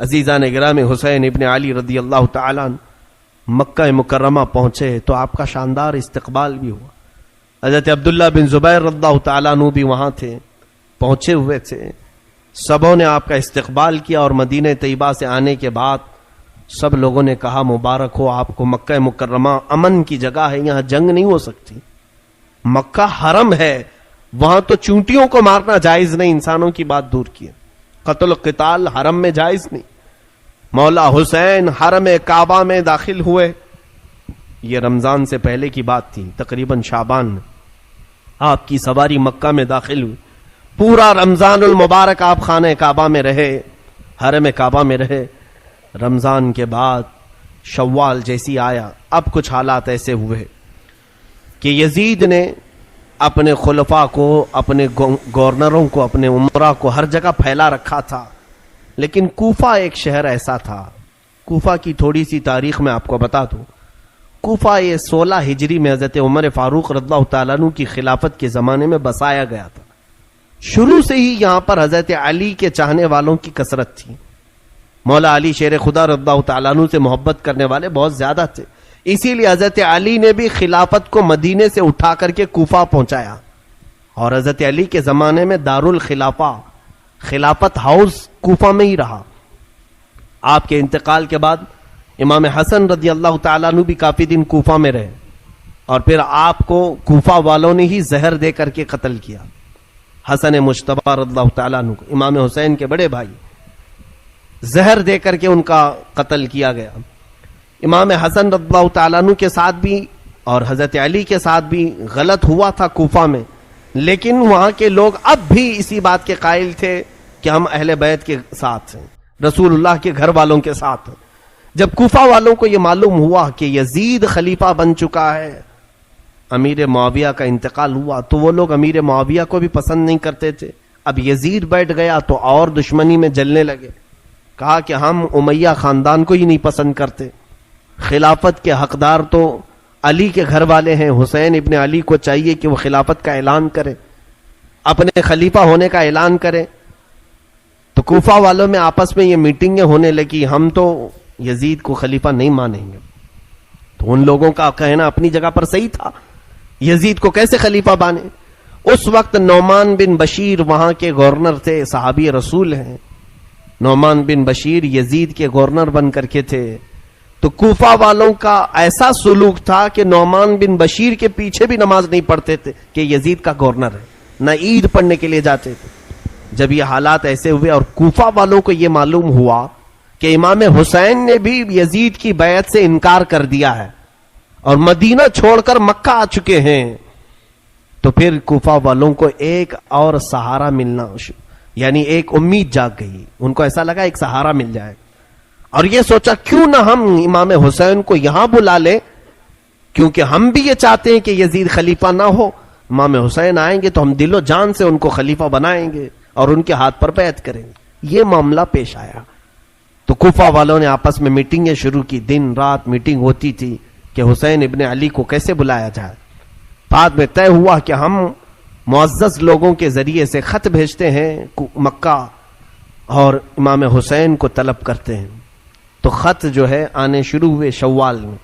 عزیزان گرامی، حسین ابن علی رضی اللہ تعالیٰ عنہ مکہ مکرمہ پہنچے تو آپ کا شاندار استقبال بھی ہوا. حضرت عبداللہ بن زبیر رضی اللہ تعالیٰ عنہ بھی وہاں تھے، پہنچے ہوئے تھے. سبوں نے آپ کا استقبال کیا اور مدینہ طیبہ سے آنے کے بعد سب لوگوں نے کہا مبارک ہو آپ کو، مکہ مکرمہ امن کی جگہ ہے، یہاں جنگ نہیں ہو سکتی. مکہ حرم ہے، وہاں تو چونٹیوں کو مارنا جائز نہیں، انسانوں کی بات دور کی، قتل و قتال حرم میں جائز نہیں. مولا حسین حرم کعبہ میں داخل ہوئے. یہ رمضان سے پہلے کی بات تھی، تقریباً شعبان میں آپ کی سواری مکہ میں داخل ہوئی. پورا رمضان المبارک آپ خانہ کعبہ میں رہے، حرم کعبہ میں رہے. رمضان کے بعد شوال جیسی آیا، اب کچھ حالات ایسے ہوئے کہ یزید نے اپنے خلفاء کو، اپنے گورنروں کو، اپنے امراء کو ہر جگہ پھیلا رکھا تھا. لیکن کوفہ ایک شہر ایسا تھا، کوفہ کی تھوڑی سی تاریخ میں آپ کو بتا دوں. کوفہ یہ 16 ہجری میں حضرت عمر فاروق رضی اللہ تعالیٰ عنہ کی خلافت کے زمانے میں بسایا گیا تھا. شروع سے ہی یہاں پر حضرت علی کے چاہنے والوں کی کثرت تھی. مولا علی شیر خدا رضی اللہ تعالیٰ عنہ سے محبت کرنے والے بہت زیادہ تھے، اسی لیے حضرت علی نے بھی خلافت کو مدینے سے اٹھا کر کے کوفہ پہنچایا. اور حضرت علی کے زمانے میں دارالخلافہ، خلافت ہاؤس کوفہ میں ہی رہا. آپ کے انتقال کے بعد امام حسن رضی اللہ تعالیٰ عنہ بھی کافی دن کوفہ میں رہے، اور پھر آپ کو کوفہ والوں نے ہی زہر دے کر کے قتل کیا. حسن مجتبی رضی اللہ تعالیٰ عنہ کو، امام حسین کے بڑے بھائی، زہر دے کر کے ان کا قتل کیا گیا. امام حسن رضی اللہ تعالیٰ عنہ کے ساتھ بھی اور حضرت علی کے ساتھ بھی غلط ہوا تھا کوفہ میں، لیکن وہاں کے لوگ اب بھی اسی بات کے قائل تھے کہ ہم اہل بیت کے ساتھ ہیں، رسول اللہ کے گھر والوں کے ساتھ ہیں. جب کوفہ والوں کو یہ معلوم ہوا کہ یزید خلیفہ بن چکا ہے، امیر معاویہ کا انتقال ہوا، تو وہ لوگ امیر معاویہ کو بھی پسند نہیں کرتے تھے. اب یزید بیٹھ گیا تو اور دشمنی میں جلنے لگے. کہا کہ ہم امیہ خاندان کو ہی نہیں پسند کرتے، خلافت کے حقدار تو علی کے گھر والے ہیں. حسین ابن علی کو چاہیے کہ وہ خلافت کا اعلان کرے، اپنے خلیفہ ہونے کا اعلان کرے. تو کوفہ والوں میں آپس میں یہ میٹنگیں ہونے لگی، ہم تو یزید کو خلیفہ نہیں مانیں گے. تو ان لوگوں کا کہنا اپنی جگہ پر صحیح تھا، یزید کو کیسے خلیفہ بانے. اس وقت نعمان بن بشیر وہاں کے گورنر تھے، صحابی رسول ہیں. نعمان بن بشیر یزید کے گورنر بن کر کے تھے. تو کوفہ والوں کا ایسا سلوک تھا کہ نعمان بن بشیر کے پیچھے بھی نماز نہیں پڑھتے تھے کہ یزید کا گورنر ہے، نہ عید پڑھنے کے لیے جاتے تھے. جب یہ حالات ایسے ہوئے اور کوفہ والوں کو یہ معلوم ہوا کہ امام حسین نے بھی یزید کی بیعت سے انکار کر دیا ہے اور مدینہ چھوڑ کر مکہ آ چکے ہیں، تو پھر کوفہ والوں کو ایک اور سہارا ملنا، یعنی ایک امید جاگ گئی. ان کو ایسا لگا ایک سہارا مل جائے، اور یہ سوچا کیوں نہ ہم امام حسین کو یہاں بلا لیں، کیونکہ ہم بھی یہ چاہتے ہیں کہ یزید خلیفہ نہ ہو. امام حسین آئیں گے تو ہم دل و جان سے ان کو خلیفہ بنائیں گے اور ان کے ہاتھ پر بیعت کریں گے. یہ معاملہ پیش آیا تو کوفہ والوں نے آپس میں میٹنگیں شروع کی. دن رات میٹنگ ہوتی تھی کہ حسین ابن علی کو کیسے بلایا جائے. بعد میں طے ہوا کہ ہم معزز لوگوں کے ذریعے سے خط بھیجتے ہیں مکہ اور امام حسین کو طلب کرتے ہیں. تو خط جو ہے آنے شروع ہوئے شوال میں،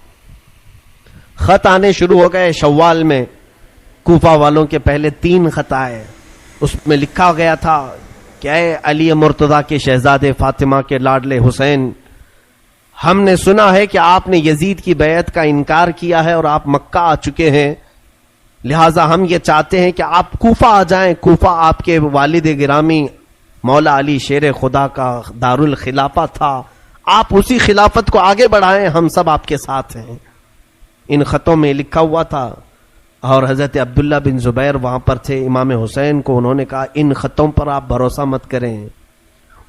خط آنے شروع ہو گئے شوال میں. کوفہ والوں کے پہلے 3 خط آئے، اس میں لکھا گیا تھا کہ اے علی مرتضیٰ کے شہزادے فاطمہ کے لاڈلے حسین، ہم نے سنا ہے کہ آپ نے یزید کی بیعت کا انکار کیا ہے اور آپ مکہ آ چکے ہیں، لہٰذا ہم یہ چاہتے ہیں کہ آپ کوفہ آ جائیں. کوفہ آپ کے والد گرامی مولا علی شیر خدا کا دارالخلافہ تھا، آپ اسی خلافت کو آگے بڑھائیں، ہم سب آپ کے ساتھ ہیں. ان خطوں میں لکھا ہوا تھا. اور حضرت عبداللہ بن زبیر وہاں پر تھے. امام حسین کو انہوں نے کہا ان خطوں پر آپ بھروسہ مت کریں.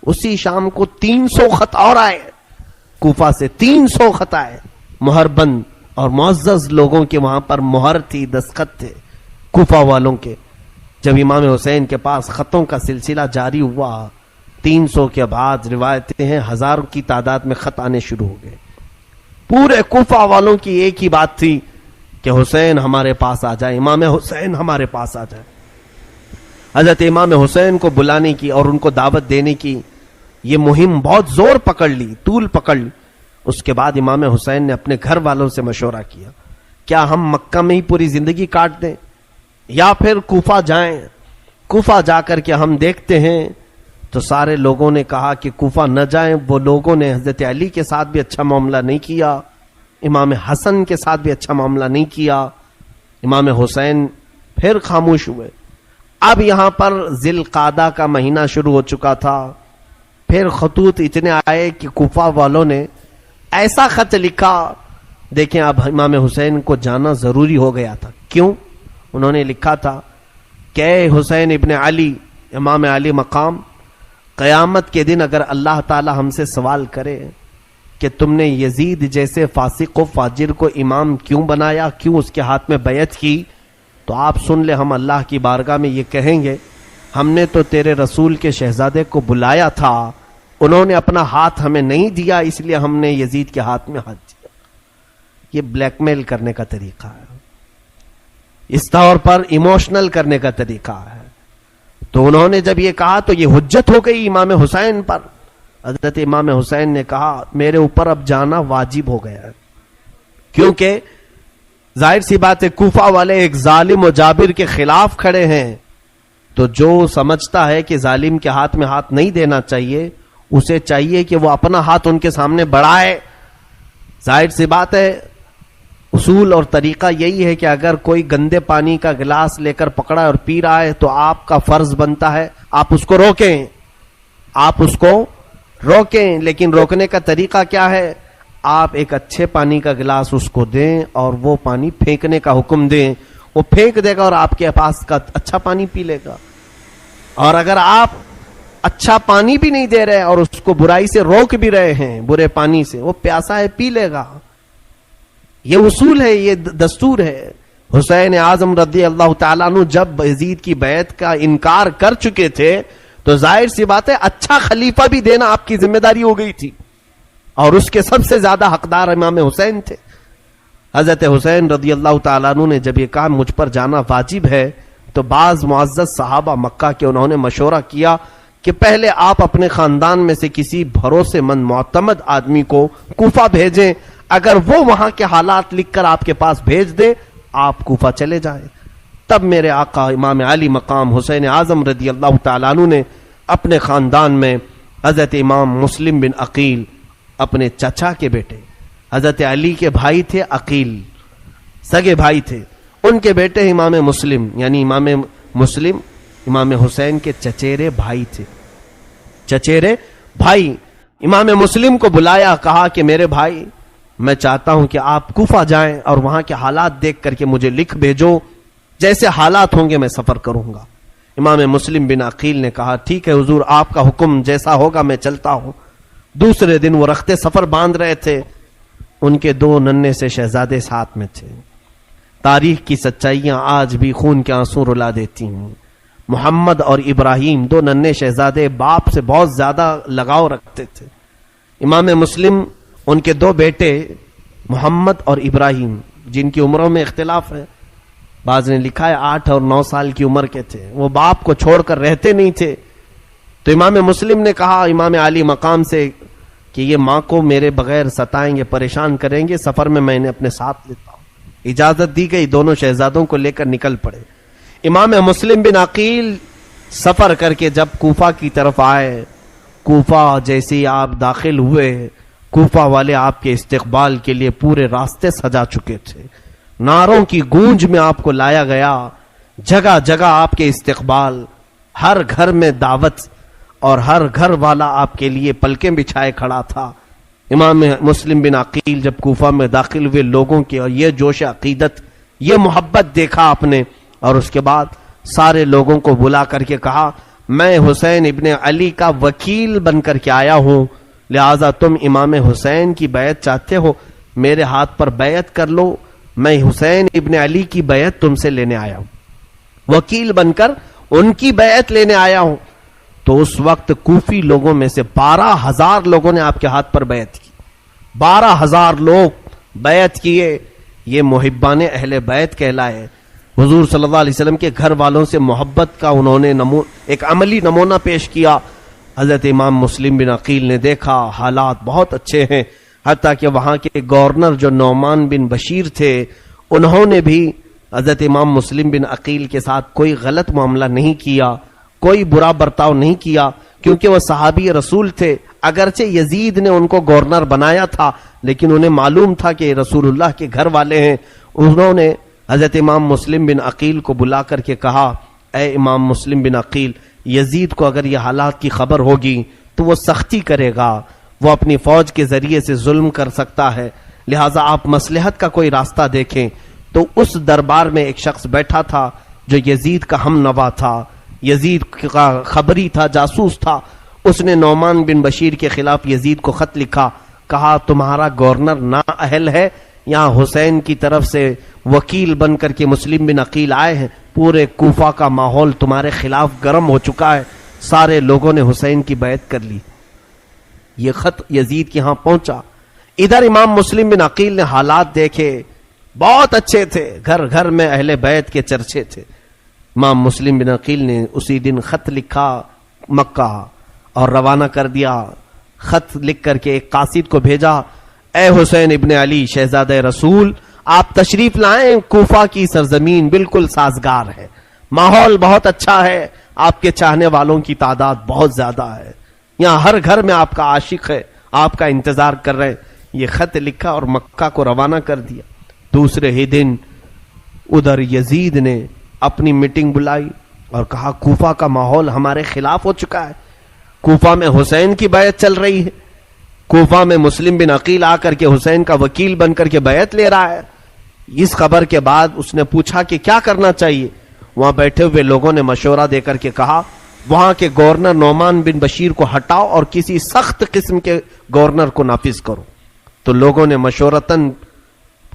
اسی شام کو 300 خط اور آئے کوفہ سے، 300 خط آئے مہر بند، اور معزز لوگوں کے وہاں پر مہر تھی، دستخط تھے کوفہ والوں کے. جب امام حسین کے پاس خطوں کا سلسلہ جاری ہوا، 300 کے بعد روایتیں ہیں 1000 کی تعداد میں خط آنے شروع ہو گئے. پورے کوفہ والوں کی ایک ہی بات تھی کہ حسین ہمارے پاس آ جائے، امام حسین ہمارے پاس آ جائے. حضرت امام حسین کو بلانے کی اور ان کو دعوت دینے کی یہ مہم بہت زور پکڑ لی، طول پکڑ لی۔ اس کے بعد امام حسین نے اپنے گھر والوں سے مشورہ کیا، کیا ہم مکہ میں ہی پوری زندگی کاٹ دیں یا پھر کوفہ جائیں؟ کوفہ جا کر کے ہم دیکھتے ہیں۔ تو سارے لوگوں نے کہا کہ کوفہ نہ جائیں۔ وہ لوگوں نے حضرت علی کے ساتھ بھی اچھا معاملہ نہیں کیا، امام حسن کے ساتھ بھی اچھا معاملہ نہیں کیا۔ امام حسین پھر خاموش ہوئے۔ اب یہاں پر ذی القعدہ کا مہینہ شروع ہو چکا تھا۔ پھر خطوط اتنے آئے کہ کوفہ والوں نے ایسا خط لکھا، دیکھیں اب امام حسین کو جانا ضروری ہو گیا تھا۔ کیوں؟ انہوں نے لکھا تھا کہ اے حسین ابن علی، امام علی مقام، قیامت کے دن اگر اللہ تعالی ہم سے سوال کرے کہ تم نے یزید جیسے فاسق و فاجر کو امام کیوں بنایا، کیوں اس کے ہاتھ میں بیعت کی، تو آپ سن لے، ہم اللہ کی بارگاہ میں یہ کہیں گے ہم نے تو تیرے رسول کے شہزادے کو بلایا تھا، انہوں نے اپنا ہاتھ ہمیں نہیں دیا، اس لیے ہم نے یزید کے ہاتھ میں ہاتھ دیا۔ یہ بلیک میل کرنے کا طریقہ ہے، اس طور پر ایموشنل کرنے کا طریقہ ہے۔ تو انہوں نے جب یہ کہا تو یہ حجت ہو گئی امام حسین پر۔ حضرت امام حسین نے کہا میرے اوپر اب جانا واجب ہو گیا ہے، کیونکہ ظاہر سی بات ہے کوفہ والے ایک ظالم و جابر کے خلاف کھڑے ہیں، تو جو سمجھتا ہے کہ ظالم کے ہاتھ میں ہاتھ نہیں دینا چاہیے، اسے چاہیے کہ وہ اپنا ہاتھ ان کے سامنے بڑھائے۔ ظاہر سی بات ہے اصول اور طریقہ یہی ہے کہ اگر کوئی گندے پانی کا گلاس لے کر پکڑا اور پی رہا ہے تو آپ کا فرض بنتا ہے آپ اس کو روکیں، آپ اس کو روکیں۔ لیکن روکنے کا طریقہ کیا ہے؟ آپ ایک اچھے پانی کا گلاس اس کو دیں اور وہ پانی پھینکنے کا حکم دیں، وہ پھینک دے گا اور آپ کے پاس کا اچھا پانی پی لے گا۔ اور اگر آپ اچھا پانی بھی نہیں دے رہے اور اس کو برائی سے روک بھی رہے ہیں، برے پانی سے، وہ پیاسا ہے پی لے گا۔ یہ اصول ہے، یہ دستور ہے۔ حسین اعظم رضی اللہ تعالیٰ عنہ جب یزید کی بیعت کا انکار کر چکے تھے تو ظاہر سی بات ہے اچھا خلیفہ بھی دینا آپ کی ذمہ داری ہو گئی تھی، اور اس کے سب سے زیادہ حقدار امام حسین تھے۔ حضرت حسین رضی اللہ تعالیٰ عنہ نے جب یہ کہا مجھ پر جانا واجب ہے تو بعض معزز صحابہ مکہ کے انہوں نے مشورہ کیا کہ پہلے آپ اپنے خاندان میں سے کسی بھروسے مند معتمد آدمی کو کوفہ بھیجیں، اگر وہ وہاں کے حالات لکھ کر آپ کے پاس بھیج دے آپ کوفہ چلے جائیں۔ تب میرے آقا امام علی مقام حسین اعظم رضی اللہ تعالیٰ عنہ نے اپنے خاندان میں حضرت امام مسلم بن عقیل، اپنے چچا کے بیٹے، حضرت علی کے بھائی تھے عقیل، سگے بھائی تھے، ان کے بیٹے امام مسلم، یعنی امام مسلم امام حسین کے چچیرے بھائی تھے، چچیرے بھائی۔ امام مسلم کو بلایا، کہا کہ میرے بھائی میں چاہتا ہوں کہ آپ کوفہ جائیں اور وہاں کے حالات دیکھ کر کے مجھے لکھ بھیجو، جیسے حالات ہوں گے میں سفر کروں گا۔ امام مسلم بن عقیل نے کہا ٹھیک ہے حضور، آپ کا حکم جیسا ہوگا میں چلتا ہوں۔ دوسرے دن وہ رخت سفر باندھ رہے تھے، ان کے دو ننھے سے شہزادے ساتھ میں تھے۔ تاریخ کی سچائیاں آج بھی خون کے آنسو رلا دیتی ہیں۔ محمد اور ابراہیم، دو ننھے شہزادے، باپ سے بہت زیادہ لگاؤ رکھتے تھے۔ امام مسلم، ان کے دو بیٹے محمد اور ابراہیم، جن کی عمروں میں اختلاف ہے، بعض نے لکھا ہے 8 اور 9 سال کی عمر کے تھے، وہ باپ کو چھوڑ کر رہتے نہیں تھے۔ تو امام مسلم نے کہا امام علی مقام سے کہ یہ ماں کو میرے بغیر ستائیں گے، پریشان کریں گے، سفر میں میں نے اپنے ساتھ لیتا ہوں۔ اجازت دی گئی، دونوں شہزادوں کو لے کر نکل پڑے۔ امام مسلم بن عقیل سفر کر کے جب کوفہ کی طرف آئے، کوفہ جیسے ہی آپ داخل ہوئے، کوفہ والے آپ کے استقبال کے لیے پورے راستے سجا چکے تھے، نعروں کی گونج میں آپ کو لایا گیا، جگہ جگہ آپ کے استقبال، ہر گھر میں دعوت، اور ہر گھر والا آپ کے لیے پلکیں بچھائے کھڑا تھا۔ امام مسلم بن عقیل جب کوفہ میں داخل ہوئے، لوگوں کی اور یہ جوش عقیدت، یہ محبت دیکھا آپ نے، اور اس کے بعد سارے لوگوں کو بلا کر کے کہا میں حسین ابن علی کا وکیل بن کر کے آیا ہوں، لہٰذا تم امام حسین کی بیعت چاہتے ہو، میرے ہاتھ پر بیعت کر لو، میں حسین ابن علی کی بیعت تم سے لینے آیا ہوں، وکیل بن کر ان کی بیعت لینے آیا ہوں۔ تو اس وقت کوفی لوگوں میں سے 12,000 لوگوں نے آپ کے ہاتھ پر بیعت کی، 12,000 لوگ بیعت کیے۔ یہ محبان اہل بیت کہلائے۔ حضور صلی اللہ علیہ وسلم کے گھر والوں سے محبت کا انہوں نے ایک عملی نمونہ پیش کیا۔ حضرت امام مسلم بن عقیل نے دیکھا حالات بہت اچھے ہیں، حتیٰ کہ وہاں کے گورنر جو نعمان بن بشیر تھے انہوں نے بھی حضرت امام مسلم بن عقیل کے ساتھ کوئی غلط معاملہ نہیں کیا، کوئی برا برتاؤ نہیں کیا، کیونکہ وہ صحابی رسول تھے۔ اگرچہ یزید نے ان کو گورنر بنایا تھا لیکن انہیں معلوم تھا کہ رسول اللہ کے گھر والے ہیں۔ انہوں نے حضرت امام مسلم بن عقیل کو بلا کر کے کہا، اے امام مسلم بن عقیل، یزید کو اگر یہ حالات کی خبر ہوگی تو وہ سختی کرے گا، وہ اپنی فوج کے ذریعے سے ظلم کر سکتا ہے، لہٰذا آپ مصلحت کا کوئی راستہ دیکھیں۔ تو اس دربار میں ایک شخص بیٹھا تھا جو یزید کا ہم نوا تھا، یزید کا خبری تھا، جاسوس تھا۔ اس نے نعمان بن بشیر کے خلاف یزید کو خط لکھا، کہا تمہارا گورنر نااہل ہے، یہاں حسین کی طرف سے وکیل بن کر کے مسلم بن عقیل آئے ہیں، پورے کوفہ کا ماحول تمہارے خلاف گرم ہو چکا ہے، سارے لوگوں نے حسین کی بیعت کر لی۔ یہ خط یزید کے ہاں پہنچا۔ ادھر امام مسلم بن عقیل نے حالات دیکھے، بہت اچھے تھے، گھر گھر میں اہل بیعت کے چرچے تھے۔ امام مسلم بن عقیل نے اسی دن خط لکھا مکہ اور روانہ کر دیا۔ خط لکھ کر کے ایک قاصد کو بھیجا، اے حسین ابن علی شہزادہ رسول، آپ تشریف لائیں، کوفہ کی سرزمین بالکل سازگار ہے، ماحول بہت اچھا ہے، آپ کے چاہنے والوں کی تعداد بہت زیادہ ہے، یہاں ہر گھر میں آپ کا عاشق ہے، آپ کا انتظار کر رہے ہیں۔ یہ خط لکھا اور مکہ کو روانہ کر دیا۔ دوسرے ہی دن ادھر یزید نے اپنی میٹنگ بلائی اور کہا کوفہ کا ماحول ہمارے خلاف ہو چکا ہے، کوفہ میں حسین کی بیعت چل رہی ہے، کوفہ میں مسلم بن عقیل آ کر کے حسین کا وکیل بن کر کے بیعت لے رہا ہے۔ اس خبر کے بعد اس نے پوچھا کہ کیا کرنا چاہیے۔ وہاں بیٹھے ہوئے لوگوں نے مشورہ دے کر کے کہا وہاں کے گورنر نعمان بن بشیر کو ہٹاؤ اور کسی سخت قسم کے گورنر کو نافذ کرو۔ تو لوگوں نے مشورتاً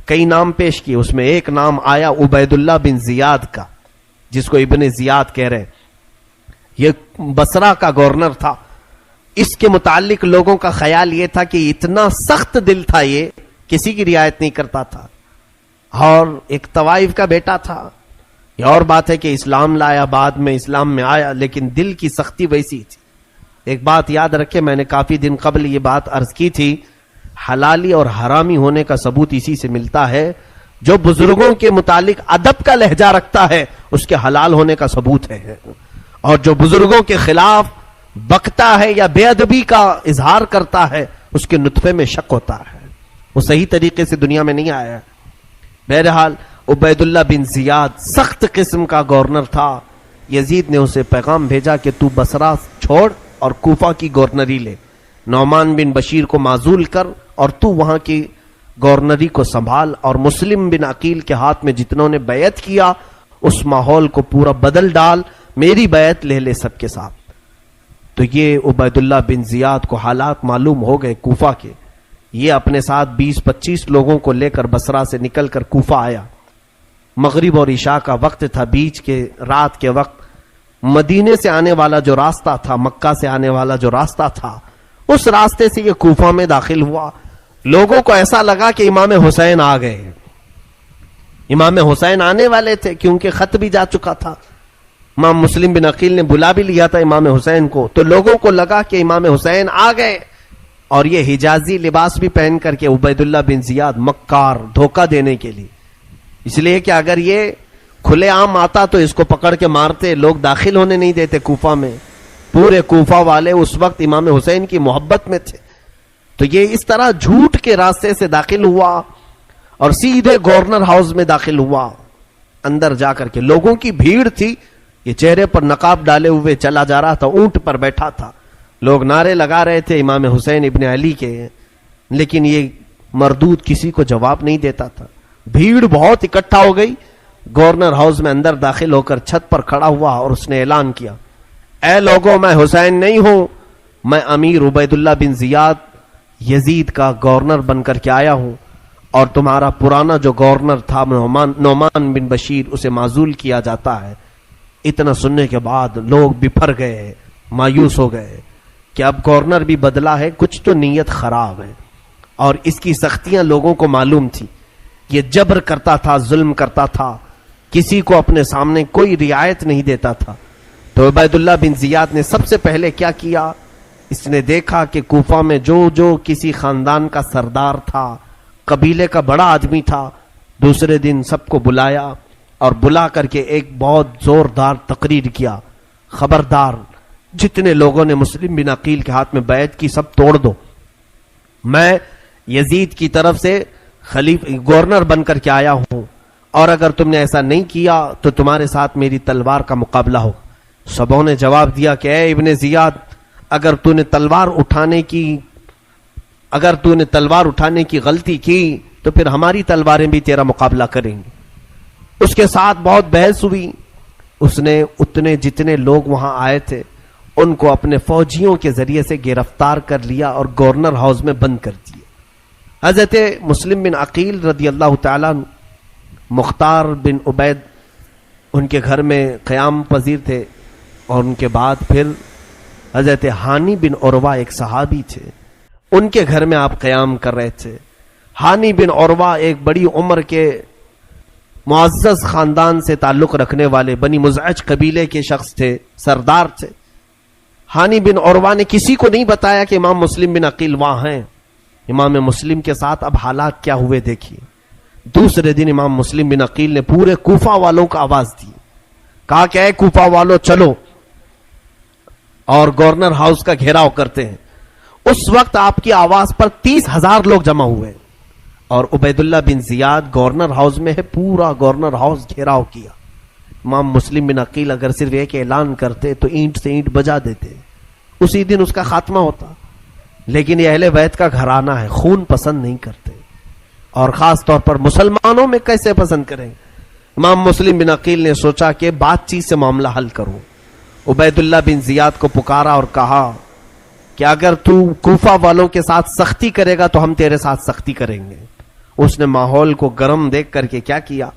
کئی نام پیش کیے، اس میں ایک نام آیا عبید اللہ بن زیاد کا، جس کو ابن زیاد کہہ رہے ہیں۔ یہ بصرہ کا گورنر تھا۔ اس کے متعلق لوگوں کا خیال یہ تھا کہ اتنا سخت دل تھا، یہ کسی کی رعایت نہیں کرتا تھا، اور ایک طوائف کا بیٹا تھا۔ یہ اور بات ہے کہ اسلام لایا، بعد میں اسلام میں آیا، لیکن دل کی سختی ویسی تھی۔ ایک بات یاد رکھے، میں نے کافی دن قبل یہ بات عرض کی تھی، حلالی اور حرامی ہونے کا ثبوت اسی سے ملتا ہے، جو بزرگوں کے متعلق ادب کا لہجہ رکھتا ہے اس کے حلال ہونے کا ثبوت ہے، اور جو بزرگوں کے خلاف بکتا ہے یا بے ادبی کا اظہار کرتا ہے اس کے نطفے میں شک ہوتا ہے، وہ صحیح طریقے سے دنیا میں نہیں آیا۔ بہرحال عبید اللہ بن زیاد سخت قسم کا گورنر تھا۔ یزید نے اسے پیغام بھیجا کہ تو بصرہ چھوڑ اور کوفہ کی گورنری لے، نعمان بن بشیر کو معزول کر اور تو وہاں کی گورنری کو سنبھال، اور مسلم بن عقیل کے ہاتھ میں جتنوں نے بیعت کیا اس ماحول کو پورا بدل ڈال، میری بیعت لے لے سب کے ساتھ۔ تو یہ عبید اللہ بن زیاد کو حالات معلوم ہو گئے کوفہ کے، یہ اپنے ساتھ 20-25 لوگوں کو لے کر بصرہ سے نکل کر کوفہ آیا۔ مغرب اور عشاء کا وقت تھا، بیچ کے رات کے وقت مدینے سے آنے والا جو راستہ تھا، مکہ سے آنے والا جو راستہ تھا، اس راستے سے یہ کوفہ میں داخل ہوا۔ لوگوں کو ایسا لگا کہ امام حسین آ گئے، امام حسین آنے والے تھے کیونکہ خط بھی جا چکا تھا، امام مسلم بن عقیل نے بلا بھی لیا تھا امام حسین کو، تو لوگوں کو لگا کہ امام حسین آ گئے، اور یہ حجازی لباس بھی پہن کر کے عبید اللہ بن زیاد مکار، دھوکہ دینے کے لیے، اس لیے کہ اگر یہ کھلے عام آتا تو اس کو پکڑ کے مارتے، لوگ داخل ہونے نہیں دیتے کوفہ میں، پورے کوفہ والے اس وقت امام حسین کی محبت میں تھے۔ تو یہ اس طرح جھوٹ کے راستے سے داخل ہوا اور سیدھے گورنر ہاؤس میں داخل ہوا۔ اندر جا کر کے لوگوں کی بھیڑ تھی، یہ چہرے پر نقاب ڈالے ہوئے چلا جا رہا تھا، اونٹ پر بیٹھا تھا، لوگ نعرے لگا رہے تھے امام حسین ابن علی کے، لیکن یہ مردود کسی کو جواب نہیں دیتا تھا۔ بھیڑ بہت اکٹھا ہو گئی، گورنر ہاؤس میں اندر داخل ہو کر چھت پر کھڑا ہوا اور اس نے اعلان کیا، اے لوگوں، میں حسین نہیں ہوں، میں امیر عبید اللہ بن زیاد یزید کا گورنر بن کر کے آیا ہوں، اور تمہارا پرانا جو گورنر تھا نعمان بن بشیر اسے معزول کیا جاتا ہے۔ اتنا سننے کے بعد لوگ بپھر گئے، مایوس ہو گئے کہ اب گورنر بھی بدلا ہے، کچھ تو نیت خراب ہے، اور اس کی سختیاں لوگوں کو معلوم تھی، یہ جبر کرتا تھا، ظلم کرتا تھا، کسی کو اپنے سامنے کوئی رعایت نہیں دیتا تھا۔ تو عبید اللہ بن زیاد نے سب سے پہلے کیا کیا، اس نے دیکھا کہ کوفہ میں جو کسی خاندان کا سردار تھا، قبیلے کا بڑا آدمی تھا، دوسرے دن سب کو بلایا اور بلا کر کے ایک بہت زوردار تقریر کیا، خبردار جتنے لوگوں نے مسلم بن عقیل کے ہاتھ میں بیعت کی سب توڑ دو، میں یزید کی طرف سے گورنر بن کر کے آیا ہوں، اور اگر تم نے ایسا نہیں کیا تو تمہارے ساتھ میری تلوار کا مقابلہ ہو۔ سبوں نے جواب دیا کہ اے ابن زیاد، اگر تو نے تلوار اٹھانے کی غلطی کی تو پھر ہماری تلواریں بھی تیرا مقابلہ کریں گی۔ اس کے ساتھ بہت بحث ہوئی، اس نے جتنے لوگ وہاں آئے تھے ان کو اپنے فوجیوں کے ذریعے سے گرفتار کر لیا اور گورنر ہاؤس میں بند کر دیا۔ حضرت مسلم بن عقیل رضی اللہ تعالیٰ مختار بن عبید ان کے گھر میں قیام پذیر تھے، اور ان کے بعد پھر حضرت ہانی بن عروہ ایک صحابی تھے، ان کے گھر میں آپ قیام کر رہے تھے۔ ہانی بن عروہ ایک بڑی عمر کے معزز خاندان سے تعلق رکھنے والے بنی مزعج قبیلے کے شخص تھے، سردار تھے۔ ہانی بن عروہ نے کسی کو نہیں بتایا کہ امام مسلم بن عقیل وہاں ہیں۔ امام مسلم کے ساتھ اب حالات کیا ہوئے دیکھیے۔ دوسرے دن امام مسلم بن عقیل نے پورے کوفہ والوں کو آواز دی، کہا کہ اے کوفہ والوں چلو اور گورنر ہاؤس کا گھیراؤ کرتے ہیں۔ اس وقت آپ کی آواز پر 30,000 لوگ جمع ہوئے، اور عبید اللہ بن زیاد گورنر ہاؤس میں ہے، پورا گورنر ہاؤس گھیراؤ کیا۔ امام مسلم بن عقیل اگر صرف ایک اعلان کرتے تو اینٹ سے اینٹ بجا دیتے، اسی دن اس کا خاتمہ ہوتا، لیکن یہ اہل بیت کا گھرانہ ہے، خون پسند نہیں کرتے، اور خاص طور پر مسلمانوں میں کیسے پسند کریں۔ امام مسلم بن عقیل نے سوچا کہ بات چیت سے معاملہ حل کروں۔ عبید اللہ بن زیاد کو پکارا اور کہا کہ اگر تو کوفہ والوں کے ساتھ سختی کرے گا تو ہم تیرے ساتھ سختی کریں گے۔ اس نے ماحول کو گرم دیکھ کر کے کیا کیا،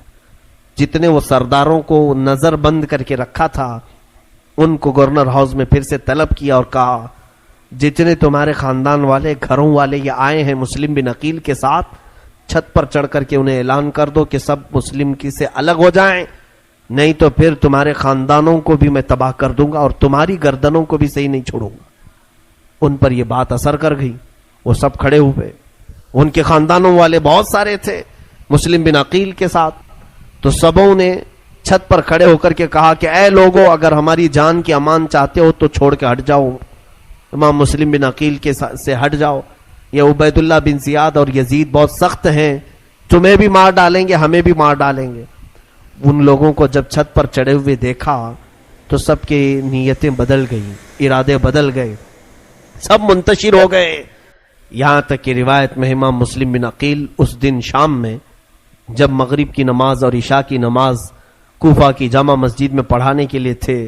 جتنے وہ سرداروں کو نظر بند کر کے رکھا تھا ان کو گورنر ہاؤس میں پھر سے طلب کیا اور کہا جتنے تمہارے خاندان والے گھروں والے یہ آئے ہیں مسلم بن عقیل کے ساتھ، چھت پر چڑھ کر کے انہیں اعلان کر دو کہ سب مسلم کی سے الگ ہو جائیں، نہیں تو پھر تمہارے خاندانوں کو بھی میں تباہ کر دوں گا اور تمہاری گردنوں کو بھی صحیح نہیں چھوڑوں گا۔ ان پر یہ بات اثر کر گئی، وہ سب کھڑے ہوئے، ان کے خاندانوں والے بہت سارے تھے مسلم بن عقیل کے ساتھ، تو سبوں نے چھت پر کھڑے ہو کر کے کہا کہ اے لوگوں، اگر ہماری جان کی امان چاہتے ہو تو چھوڑ کے ہٹ جاؤ، امام مسلم بن عقیل کے سے ہٹ جاؤ، یہ عبید اللہ بن زیاد اور یزید بہت سخت ہیں، تمہیں بھی مار ڈالیں گے ہمیں بھی مار ڈالیں گے۔ ان لوگوں کو جب چھت پر چڑھے ہوئے دیکھا تو سب کی نیتیں بدل گئیں، ارادے بدل گئے، سب منتشر ہو گئے، یہاں تک کہ روایت میں امام مسلم بن عقیل اس دن شام میں جب مغرب کی نماز اور عشاء کی نماز کوفہ کی جامع مسجد میں پڑھانے کے لیے تھے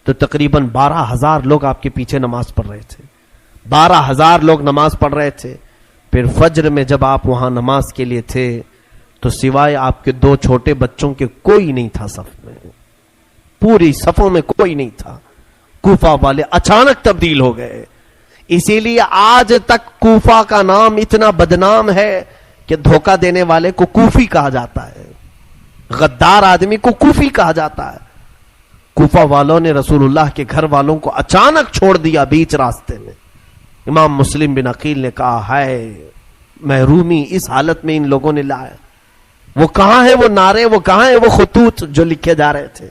تو تقریباً 12,000 لوگ آپ کے پیچھے نماز پڑھ رہے تھے، 12,000 لوگ نماز پڑھ رہے تھے۔ پھر فجر میں جب آپ وہاں نماز کے لیے تھے تو سوائے آپ کے 2 چھوٹے بچوں کے کوئی نہیں تھا صف میں، پوری صفوں میں کوئی نہیں تھا۔ کوفہ والے اچانک تبدیل ہو گئے، اسی لیے آج تک کوفہ کا نام اتنا بدنام ہے کہ دھوکہ دینے والے کو کوفی کہا جاتا ہے، غدار آدمی کو کوفی کہا جاتا ہے۔ کوفہ والوں نے رسول اللہ کے گھر والوں کو اچانک چھوڑ دیا بیچ راستے میں۔ امام مسلم بن عقیل نے کہا ہائے محرومی اس حالت میں ان لوگوں نے لایا، وہ کہاں ہے وہ نعرے، وہ کہاں ہے وہ خطوط جو لکھے جا رہے تھے۔